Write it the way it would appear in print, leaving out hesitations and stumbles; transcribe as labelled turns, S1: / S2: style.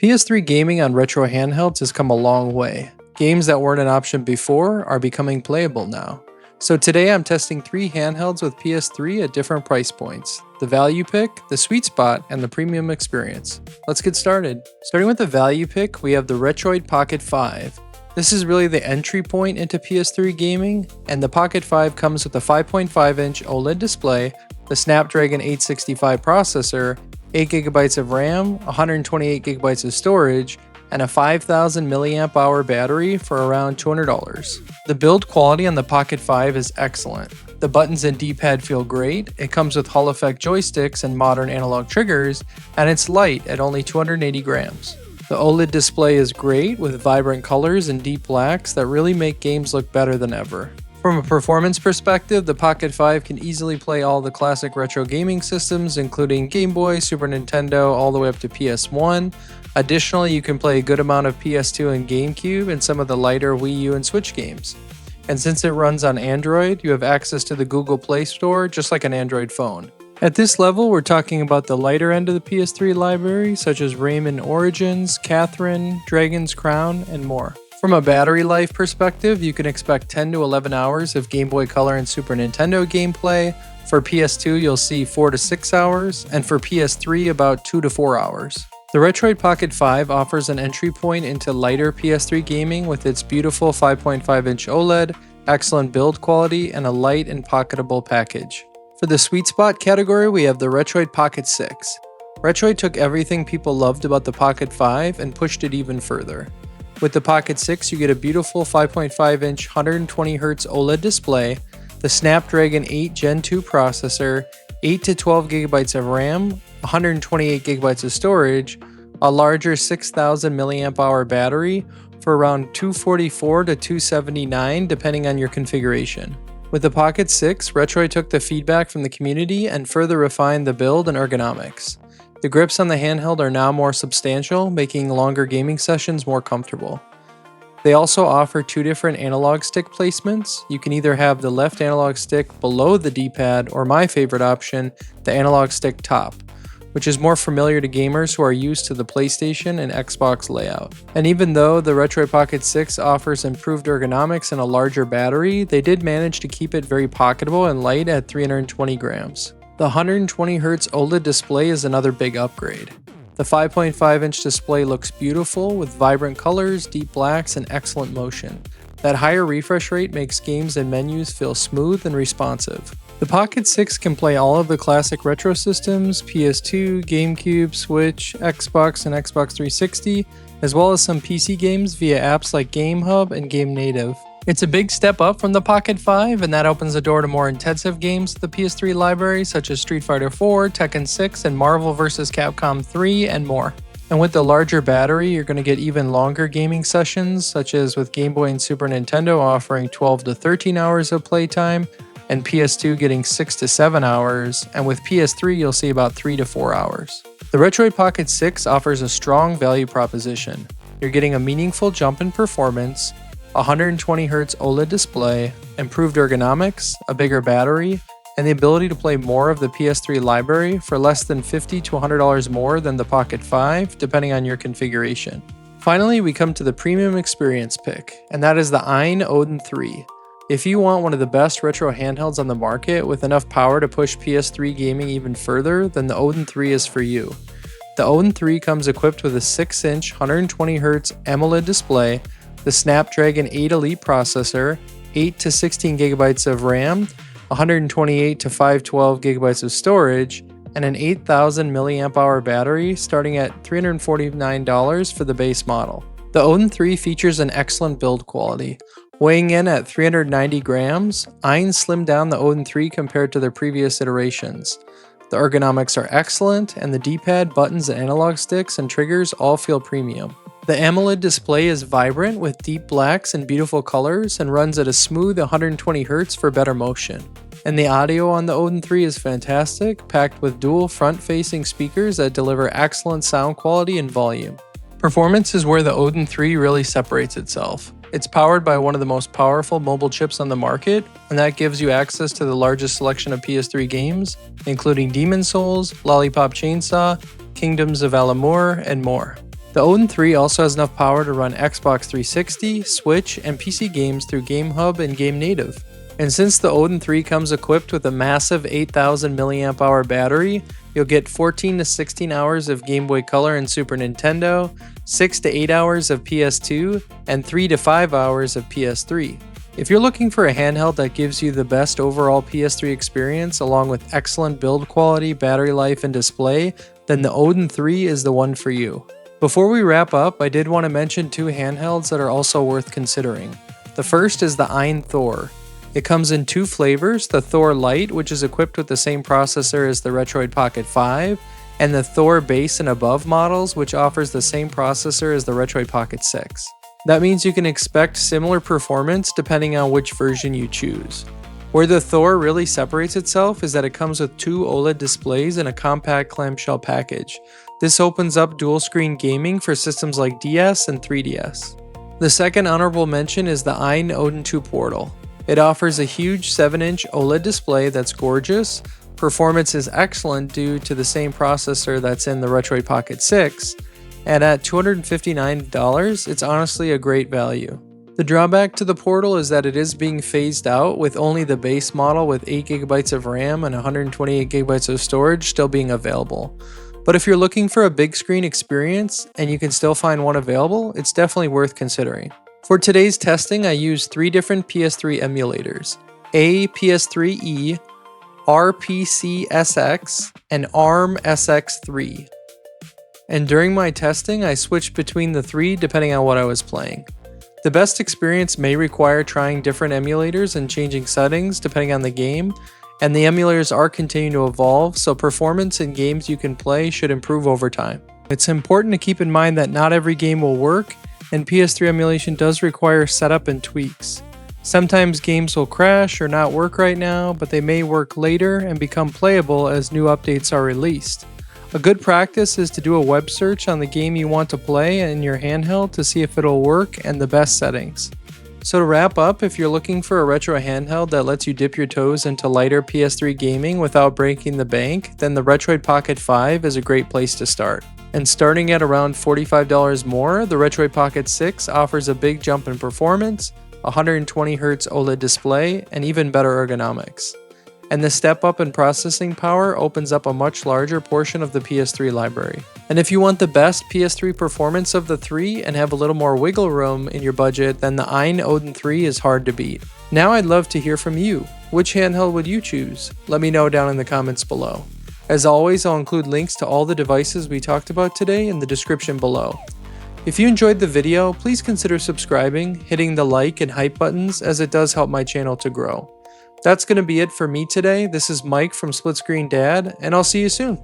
S1: PS3 gaming on retro handhelds has come a long way. Games that weren't an option before are becoming playable now. So today I'm testing 3 handhelds with PS3 at different price points: the value pick, the sweet spot, and the premium experience. Let's get started. Starting with the value pick, we have the Retroid Pocket 5. This is really the entry point into PS3 gaming, and the Pocket 5 comes with a 5.5-inch OLED display, the Snapdragon 865 processor, 8GB of RAM, 128GB of storage, and a 5000 mAh battery for around $200. The build quality on the Pocket 5 is excellent. The buttons and D-pad feel great, it comes with Hall effect joysticks and modern analog triggers, and it's light at only 280 grams. The OLED display is great with vibrant colors and deep blacks that really make games look better than ever. From a performance perspective, the Pocket 5 can easily play all the classic retro gaming systems, including Game Boy, Super Nintendo, all the way up to PS1. Additionally, you can play a good amount of PS2 and GameCube and some of the lighter Wii U and Switch games. And since it runs on Android, you have access to the Google Play Store just like an Android phone. At this level, we're talking about the lighter end of the PS3 library, such as Rayman Origins, Catherine, Dragon's Crown, and more. From a battery life perspective, you can expect 10 to 11 hours of Game Boy Color and Super Nintendo gameplay. For PS2, you'll see 4 to 6 hours, and for PS3, about 2 to 4 hours. The Retroid Pocket 5 offers an entry point into lighter PS3 gaming with its beautiful 5.5-inch OLED, excellent build quality, and a light and pocketable package. For the sweet spot category, we have the Retroid Pocket 6. Retroid took everything people loved about the Pocket 5 and pushed it even further. With the Pocket 6, you get a beautiful 5.5-inch 120Hz OLED display, the Snapdragon 8 Gen 2 processor, 8 to 12GB of RAM, 128GB of storage, a larger 6000 mAh battery for around $244 to $279 depending on your configuration. With the Pocket 6, Retroid took the feedback from the community and further refined the build and ergonomics. The grips on the handheld are now more substantial, making longer gaming sessions more comfortable. They also offer 2 different analog stick placements. You can either have the left analog stick below the D-pad, or my favorite option, the analog stick top, which is more familiar to gamers who are used to the PlayStation and Xbox layout. And even though the Retroid Pocket 6 offers improved ergonomics and a larger battery, they did manage to keep it very pocketable and light at 320 grams. The 120Hz OLED display is another big upgrade. The 5.5-inch display looks beautiful with vibrant colors, deep blacks, and excellent motion. That higher refresh rate makes games and menus feel smooth and responsive. The Pocket 6 can play all of the classic retro systems, PS2, GameCube, Switch, Xbox, and Xbox 360, as well as some PC games via apps like GameHub and Game Native. It's a big step up from the Pocket 5, and that opens the door to more intensive games to the PS3 library, such as Street Fighter 4, Tekken 6, and Marvel vs. Capcom 3, and more. And with the larger battery, you're going to get even longer gaming sessions, such as with Game Boy and Super Nintendo offering 12 to 13 hours of playtime, and PS2 getting 6 to 7 hours, and with PS3 you'll see about 3 to 4 hours. The Retroid Pocket 6 offers a strong value proposition. You're getting a meaningful jump in performance, a 120Hz OLED display, improved ergonomics, a bigger battery, and the ability to play more of the PS3 library for less than $50 to $100 more than the Pocket 5, depending on your configuration. Finally, we come to the premium experience pick, and that is the AYN Odin 3. If you want one of the best retro handhelds on the market with enough power to push PS3 gaming even further, then the Odin 3 is for you. The Odin 3 comes equipped with a 6-inch 120Hz AMOLED display, the Snapdragon 8 Elite processor, 8 to 16GB of RAM, 128 to 512GB of storage, and an 8000 mAh battery starting at $349 for the base model. The Odin 3 features an excellent build quality. Weighing in at 390 grams, AYN slimmed down the Odin 3 compared to their previous iterations. The ergonomics are excellent, and the D-pad, buttons, and analog sticks and triggers all feel premium. The AMOLED display is vibrant with deep blacks and beautiful colors and runs at a smooth 120Hz for better motion. And the audio on the Odin 3 is fantastic, packed with dual front-facing speakers that deliver excellent sound quality and volume. Performance is where the Odin 3 really separates itself. It's powered by one of the most powerful mobile chips on the market, and that gives you access to the largest selection of PS3 games, including Demon's Souls, Lollipop Chainsaw, Kingdoms of Alamur, and more. The Odin 3 also has enough power to run Xbox 360, Switch, and PC games through GameHub and Game Native. And since the Odin 3 comes equipped with a massive 8000 mAh battery, you'll get 14 to 16 hours of Game Boy Color and Super Nintendo, 6 to 8 hours of PS2, and 3 to 5 hours of PS3. If you're looking for a handheld that gives you the best overall PS3 experience along with excellent build quality, battery life, and display, then the Odin 3 is the one for you. Before we wrap up, I did want to mention two handhelds that are also worth considering. The first is the Ayn Thor. It comes in two flavors, the Thor Lite, which is equipped with the same processor as the Retroid Pocket 5, and the Thor Base and Above models, which offers the same processor as the Retroid Pocket 6. That means you can expect similar performance depending on which version you choose. Where the Thor really separates itself is that it comes with two OLED displays and a compact clamshell package. This opens up dual screen gaming for systems like DS and 3DS. The second honorable mention is the AYN Odin 2 Portal. It offers a huge 7-inch OLED display that's gorgeous, performance is excellent due to the same processor that's in the Retroid Pocket 6, and at $259, it's honestly a great value. The drawback to the Portal is that it is being phased out, with only the base model with 8GB of RAM and 128GB of storage still being available. But if you're looking for a big screen experience and you can still find one available, it's definitely worth considering. For today's testing, I used 3 different PS3 emulators, PS3E, RPCSX, and ARM SX3. And during my testing, I switched between the 3 depending on what I was playing. The best experience may require trying different emulators and changing settings depending on the game, and the emulators are continuing to evolve, so performance in games you can play should improve over time. It's important to keep in mind that not every game will work, and PS3 emulation does require setup and tweaks. Sometimes games will crash or not work right now, but they may work later and become playable as new updates are released. A good practice is to do a web search on the game you want to play in your handheld to see if it'll work and the best settings. So to wrap up, if you're looking for a retro handheld that lets you dip your toes into lighter PS3 gaming without breaking the bank, then the Retroid Pocket 5 is a great place to start. And starting at around $45 more, the Retroid Pocket 6 offers a big jump in performance, 120Hz OLED display, and even better ergonomics. And the step up in processing power opens up a much larger portion of the PS3 library. And if you want the best PS3 performance of the 3 and have a little more wiggle room in your budget, then the AYN Odin 3 is hard to beat. Now I'd love to hear from you. Which handheld would you choose? Let me know down in the comments below. As always, I'll include links to all the devices we talked about today in the description below. If you enjoyed the video, please consider subscribing, hitting the like and hype buttons, as it does help my channel to grow. That's going to be it for me today. This is Mike from Split Screen Dad, and I'll see you soon.